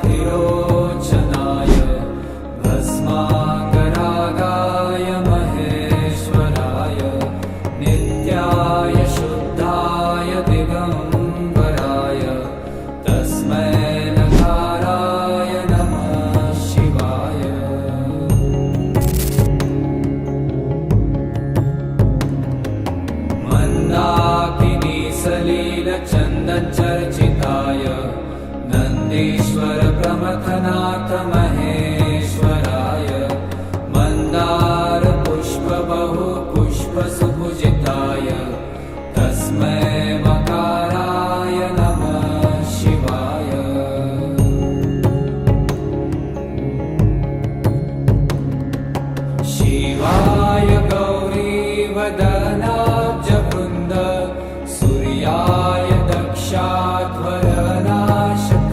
त्रिलोचनाय भस्माकरागाय महेश्वराय नित्याय शुद्धाय दिगम्बराय तस्मै नकाराय नमः शिवाय। मन्दाकिनी सलीलचन्दनचर्चिताय नन्दीश्वर प्रमथनाथ